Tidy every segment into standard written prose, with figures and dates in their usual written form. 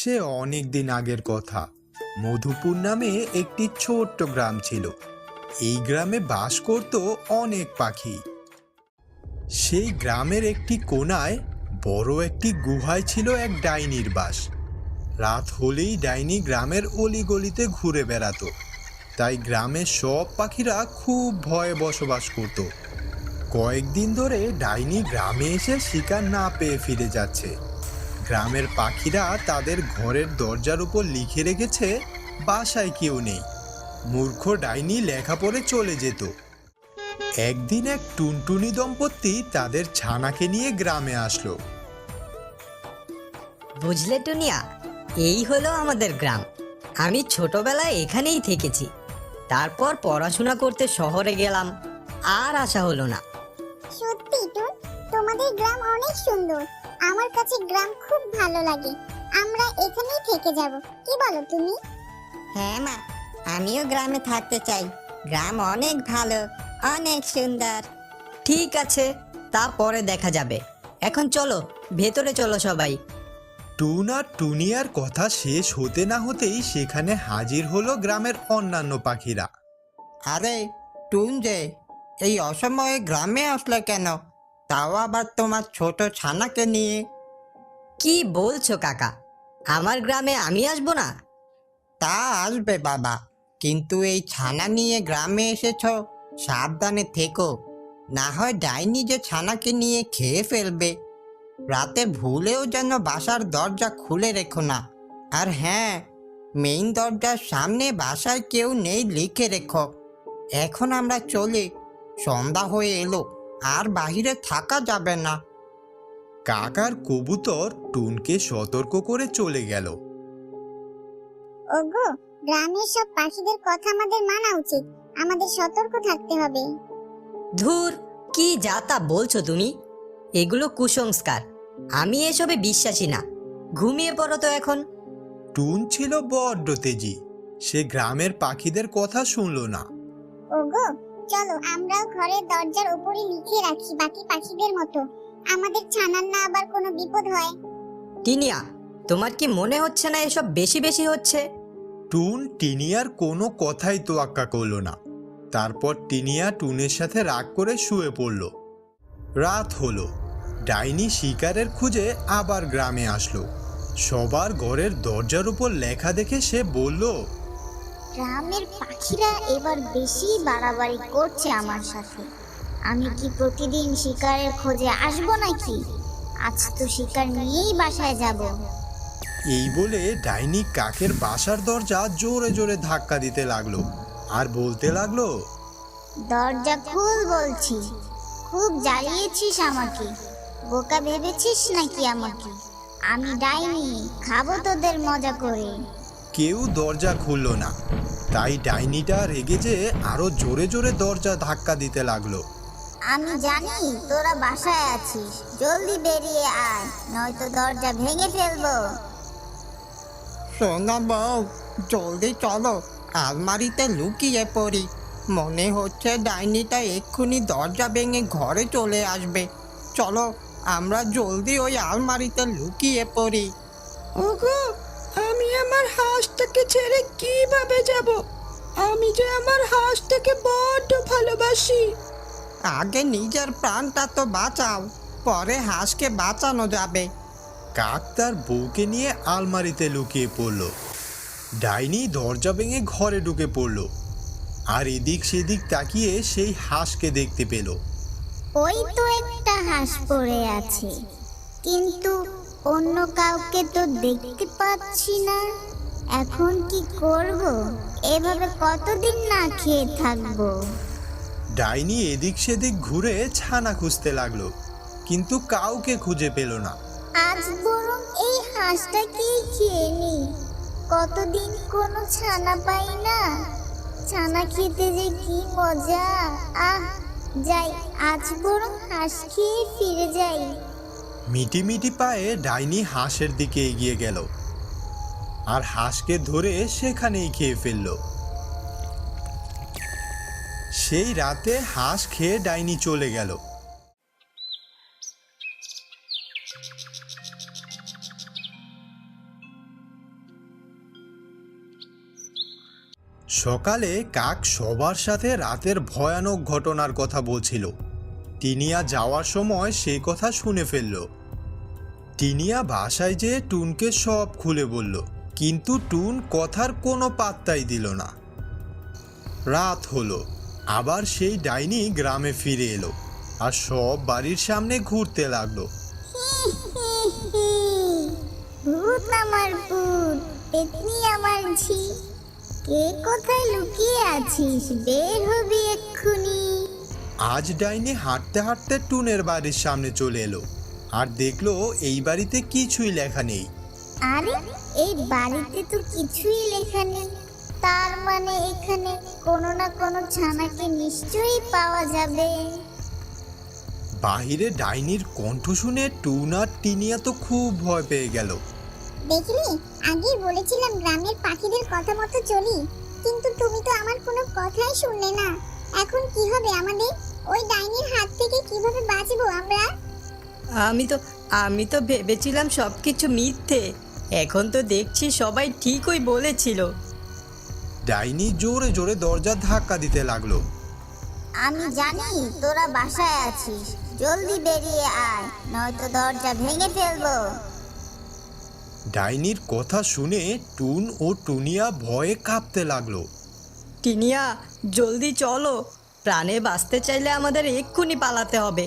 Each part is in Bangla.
সে অনেক দিন আগের কথা। মধুপুর নামে একটি ছোট্ট গ্রাম ছিল। এই গ্রামে বাস করত অনেক পাখি। সেই গ্রামের একটি কোণায় বড় একটি গুহায় ছিল এক ডাইনির বাস। রাত হলেই ডাইনি গ্রামের অলিগলিতে ঘুরে বেড়াতো। তাই গ্রামের সব পাখিরা খুব ভয়ে বসবাস করত। কয়েকদিন ধরে ডাইনি গ্রামে এসে শিকার না পেয়ে ফিরে যাচ্ছে। গ্রামের পাখিরা তাদের ঘরের দরজার উপর লিখে রেখেছে, বাসায় কেউ নেই। মূর্খ ডাইনি লেখা পড়ে চলে যেত। একদিন এক টুনটুনি দম্পতি তাদের ছানাকে নিয়ে গ্রামে আসলো। বুঝলে টুনিয়া, এই হলো আমাদের গ্রাম। আমি ছোটবেলায় এখানেই থেকেছি। তারপর পড়াশোনা করতে শহরে গেলাম, আর আসা হলো না। সত্যি টুন, তোমাদের গ্রাম অনেক সুন্দর। আমার কাছে গ্রাম খুব ভালো লাগে। আমরা এখানেই থেকে যাব, কি বলো তুমি? হ্যাঁ মা, আমিও গ্রামে থাকতে চাই। গ্রাম অনেক ভালো, অনেক সুন্দর। ঠিক আছে, তা পরে দেখা যাবে। এখন চলো, ভেতরে চলো সবাই। টুন আর টুনিয়ার কথা শেষ হতে না হতেই সেখানে হাজির হলো গ্রামের অন্যান্য পাখিরা। আরে টুন যে, এই অসময়ে গ্রামে আসলে কেন? তাও আবার তোমার ছোট ছানাকে নিয়ে। কি বলছো কাকা? আমার গ্রামে আমি আসবো না? তা আসবে বাবা, কিন্তু এই ছানা নিয়ে গ্রামে এসেছ, সাবধানে থেকো। না হয় ডাইনি যে ছানাকে নিয়ে খেয়ে ফেলবে। রাতে ভুলেও যেন বাসার দরজা খুলে রেখো না। আর হ্যাঁ, মেইন দরজার সামনে বাসায় কেউ নেই লিখে রেখো। এখন আমরা চলি, সন্ধ্যা হয়ে এলো, আর বাহিরে থাকা যাবে না। কাকার কবুতর টুনকে সতর্ক করে চলে গেল। ওগো, গ্রামের সব পাখিদের কথা আমাদের মানা উচিত। আমাদের সতর্ক থাকতে হবে। ধুর, কি যা তা বলছো তুমি? এগুলো কুসংস্কার। আমি এসবে বিশ্বাসী না। ঘুমিয়ে পড়ো তো এখন। টুন ছিল বড্ড তেজি। সে গ্রামের পাখিদের কথা শুনলো না। ওগো, চলো আমরাও ঘরের দরজার উপরে লিখে রাখি বাকি পাখিদের মতো। আমাদের ছানার না আবার কোনো বিপদ হয়। টিনিয়া, তোমার কি মনে হচ্ছে না এসব বেশি বেশি হচ্ছে? টুন টিনিয়ার কোনো কথাই তোয়াক্কা করলো না। তারপর টিনিয়া টুনের সাথে রাগ করে শুয়ে পড়ল। রাত হলো। ডাইনি শিকারের খুঁজে আবার গ্রামে আসলো। সবার ঘরের দরজার উপর লেখা দেখে সে বলল, গ্রামের পাখিরা এবার বেশি বাড়াবাড়ি করছে আমার সাথে। আমি কি প্রতিদিন শিকারের খোঁজে আসবো নাকি? আজ তো শিকার নিয়েই বাসায় যাব। এই বলে ডাইনি কাকের বাসার দরজা জোরে জোরে ধাক্কা দিতে লাগলো আর বলতে লাগলো, দরজা খুল বলছি। খুব জ্বালিয়েছিস আমাকে। বোকা ভেবেছিস নাকি আমাকে? আমি ডাইনি, খাবো তোদের মজা করে। কেউ দরজা খুলল না। তাই ডাইনিটা রেগে যেয়ে আরো জোরে জোরে দরজা ধাক্কা দিতে লাগলো। আমি জানি তোরা বাসায় আছিস, জলদি বেরিয়ে আয়, নয়তো দরজা ভেঙে ফেলবো। সোনা বউ, জলদি চলো, আলমারিতে লুকিয়ে পড়ি। মনে হচ্ছে ডাইনিটা এক্ষুনি দরজা ভেঙে ঘরে চলে আসবে। চলো, আমরা জলদি ওই আলমারিতে লুকিয়ে পড়ি। ওগো, আমি আমার হাঁসটাকে ছেড়ে কিভাবে যাব? আমি যে আমার হাঁসটাকে বড্ড ভালোবাসি। আগে নিজের প্রাণটা তো বাঁচাও, পরে হাঁসকে বাঁচানো যাবে। কাক তার বউকে নিয়ে আলমারিতে লুকিয়ে পড়ল। ডাইনি দরজা ভেঙে ঘরে ঢুকে পড়ল আর এদিক সেদিক তাকিয়ে সেই হাঁসকে দেখতে পেল। ওই তো একটা হাঁস পড়ে আছে, কিন্তু অন্য কাউকে তো দেখতে পাচ্ছি না। এখন কি করব? এভাবে কতদিন না খেয়ে থাকবো? ডাইনি এদিক সেদিক ঘুরে ছানা খুঁজতে লাগলো, কিন্তু কাউকে খুঁজে পেল না। আজ বরং এই হাঁসটাকেই খেয়ে নি। কতদিন কোনো ছানা পাই না। ছানা খেতে যে কি মজা! আহ, যাই, আজ বরং হাঁস খেয়ে ফিরে যাই। মিটি মিটি পায়ে ডাইনি হাঁসের দিকে এগিয়ে গেল আর হাঁসকে ধরে সেখানেই খেয়ে ফেলল। সেই রাতে হাঁস খেয়ে ডাইনি চলে গেল। সকালে কাক সবার সাথে রাতের ভয়ানক ঘটনার কথা বলছিল। টিনিয়া যাওয়ার সময় সেই কথা শুনে ফেলল। টিনিয়া বাসায় যেয়ে টুনকে সব খুলে বলল, কিন্তু টুন কথার কোনো পাত্তাই দিল না। রাত হলো, আবার সেই ডাইনি গ্রামে ফিরে এলো আর সব বাড়ির সামনে ঘুরতে লাগলো। ভূত আমার ভূত, পেতনি আমার ঝি, কে কোথায় লুকিয়ে আছিস, বের হবি এক্ষুনি। আজ ডাইনি হাঁটতে হাঁটতে টুনের বাড়ির সামনে চলে এলো আর দেখলো এই বাড়িতে কিছুই লেখা নেই। আরে এই বাড়িতে তো কিছুই লেখা নেই, তার মানে এখানে কোনো না কোনো ছানাকে নিশ্চয়ই পাওয়া যাবে। বাহিরে ডাইনির কণ্ঠ শুনে টুন আর টিনিয়া তো খুব ভয় পেয়ে গেল। দেখলি, আগেই বলেছিলাম গ্রামের পাখিদের কথা মতো চলি, কিন্তু তুমি তো আমার কোনো কথাই শুনলে না। এখন কি হবে আমাদের? ওই ডাইনির হাত থেকে কিভাবে বাঁচবো আমরা? আমি তো ভেবেছিলাম সব কিছু মিথ্যে, এখন তো দেখছি সবাই ঠিকই বলেছিল। ডাইনি জোরে জোরে দরজা ধাক্কা দিতে লাগলো। আমি জানি তোরা বাসায় আছিস, জলদি বেরিয়ে আয়, নয়তো দরজা ভেঙে ফেলবো। ডাইনির কথা শুনে টুন ও টুনিয়া ভয়ে কাঁপতে লাগলো। টিনিয়া, জলদি চলো, প্রাণে বাঁচতে চাইলে আমাদের এক্ষুনি পালাতে হবে।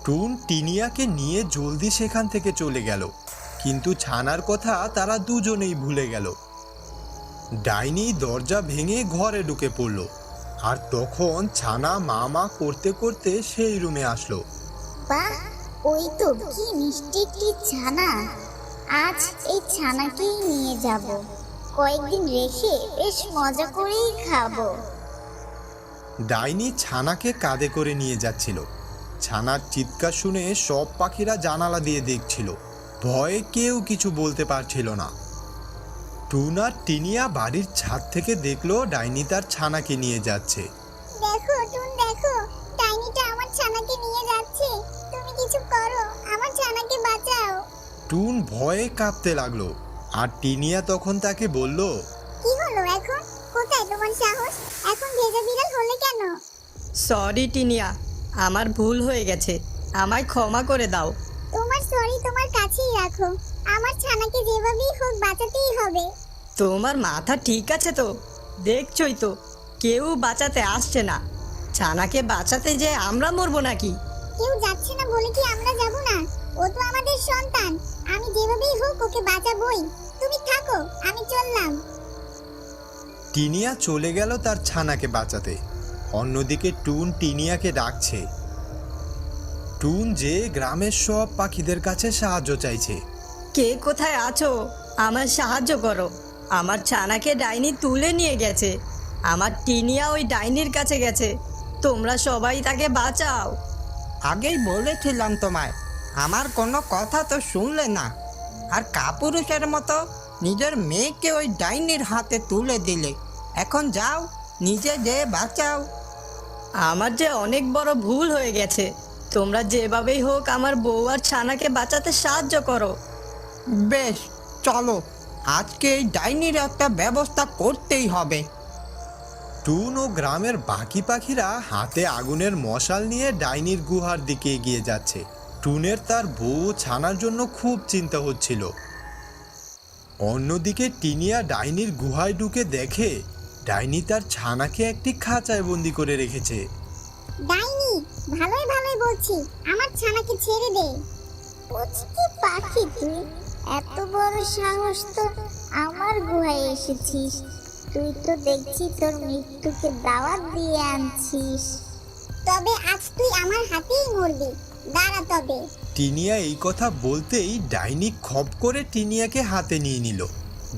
টুন টিনিয়াকে নিয়ে জলদি সেখান থেকে চলে গেল, কিন্তু ছানার কথা তারা দুজনেই ভুলে গেল। ডাইনি দরজা ভেঙে ঘরে ঢুকে পড়ল, আর তখন ছানা মা করতে করতে সেই রুমে আসলো। বাহ, ওই তো কি মিষ্টি একটি ছানা। আজ এই ছানাকেই নিয়ে যাব, কয়েকদিন রেখে বেশ মজা করেই খাবো। ডাইনি ছানাকে কাঁধে করে নিয়ে যাচ্ছিল। ছানার চিৎকার শুনে সব পাখিরা জানালা দিয়ে দেখছিল, ভয়ে কেউ কিছু বলতে পারছিল না। টুন আর টিনিয়া বাড়ির ছাদ থেকে দেখলো ডাইনি তার ছানাকে নিয়ে যাচ্ছে। দেখো টুন, দেখো, ডাইনিটা আমার ছানাকে নিয়ে যাচ্ছে। তুমি কিছু করো, আমার ছানাকে বাঁচাও। টুন ভয়ে কাঁপতে লাগলো, আর টিনিয়া তখন তাকে বলল, কি হলো এখন? কোথায় তোমার সাহস? এখন ভেজা বিড়াল হলে কেন? সরি টিনিয়া, আমার ভুল হয়ে গেছে, আমায় ক্ষমা করে দাও। তোমার সরি তোমার কাছেই রাখো, আমার ছানাকে যেভাবেই হোক বাঁচাতেই হবে। তোমার মাথা ঠিক আছে তো? দেখছই তো, কেউ বাঁচাতে আসছে না। ছানাকে বাঁচাতে যে আমরা মরবো নাকি? কেউ যাচ্ছে না বলে কি আমরা যাব না? ও তো আমাদের সন্তান, আমি যেভাবেই হোক ওকে বাঁচাবই। তুমি থাকো, আমি চললাম। টিনিয়া চলে গেল তার ছানাকে বাঁচাতে। অন্যদিকে টুন টিনিয়াকে ডাকছে। টুন যে গ্রামের সব পাখিদের কাছে সাহায্য চাইছে। কে কোথায় আছো? আমার সাহায্য করো, আমার ছানাকে ডাইনি তুলে নিয়ে গেছে। আমার টিনিয়া ওই ডাইনির কাছে গেছে, তোমরা সবাই তাকে বাঁচাও। আগেই বলেছিলাম তোমায়, আমার কোনো কথা তো শুনলে না, আর কাপুরুষের মতো নিজের মেয়েকে ওই ডাইনির হাতে তুলে দিলে। এখন যাও, নিজে যেয়ে বাঁচাও। আমার যে অনেক বড় ভুল হয়ে গেছে, তোমরা যেভাবেই হোক আমার বউ আর ছানাকে বাঁচাতে সাহায্য করো। বেশ, চলো, আজকে এই ডাইনির একটা ব্যবস্থা করতেই হবে। টুন ও গ্রামের বাকি পাখিরা হাতে আগুনের মশাল নিয়ে ডাইনির গুহার দিকে এগিয়ে যাচ্ছে। টুনের তার বউ ছানার জন্য খুব চিন্তা হচ্ছিল। অন্যদিকে টিনিয়া ডাইনির গুহায় ঢুকে দেখে ডাইনি তার ছানাকে একটি খাঁচায় বন্দি করে রেখেছে। ডাইনি, ভালোই ভালোই বলছি, আমার ছানাকে ছেড়ে দে। পুচকি পাখি তুই, এত বড় সাহস তো আমার গুহায় এসেছিস। তুই তো দেখছি তোর মৃত্যুকে দাওয়াত দিয়ে আনছিস। তবে আজ তুই আমার হাতেই মরবি, দাঁড়া তবে। টিনিয়া এই কথা বলতেই ডাইনি খপ করে টিনিয়াকে হাতে নিয়ে নিল।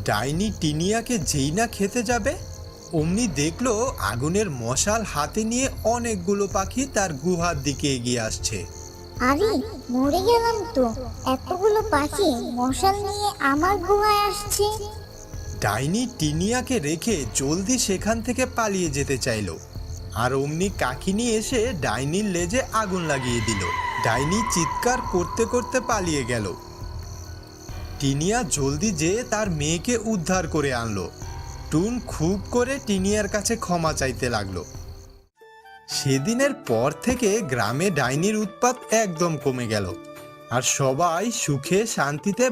ডাইনি টিনিয়াকে যেই না খেতে যাবে, অমনি দেখলো আগুনের মশাল হাতে নিয়ে অনেকগুলো পাখি তার গুহার দিকে এগিয়ে আসছে। আরে মরে গেলাম তো, এতগুলো পাখি মশাল নিয়ে আমার গুহায় আসছে। ডাইনি টিনিয়াকে রেখে জলদি সেখান থেকে পালিয়ে যেতে চাইলো, আর অমনি কাকিনি এসে ডাইনির লেজে আগুন লাগিয়ে দিল। ডাইনি চিৎকার করতে করতে পালিয়ে গেল। টিনিয়া জলদি যেয়ে তার মেয়েকে উদ্ধার করে আনলো। টুন খুব করে টিনিয়ার কাছে ক্ষমা চাইতে লাগলো। সেদিনের পর থেকে গ্রামে ডাইনির উৎপাত একদম কমে গেল, আর সবাই সুখে শান্তিতে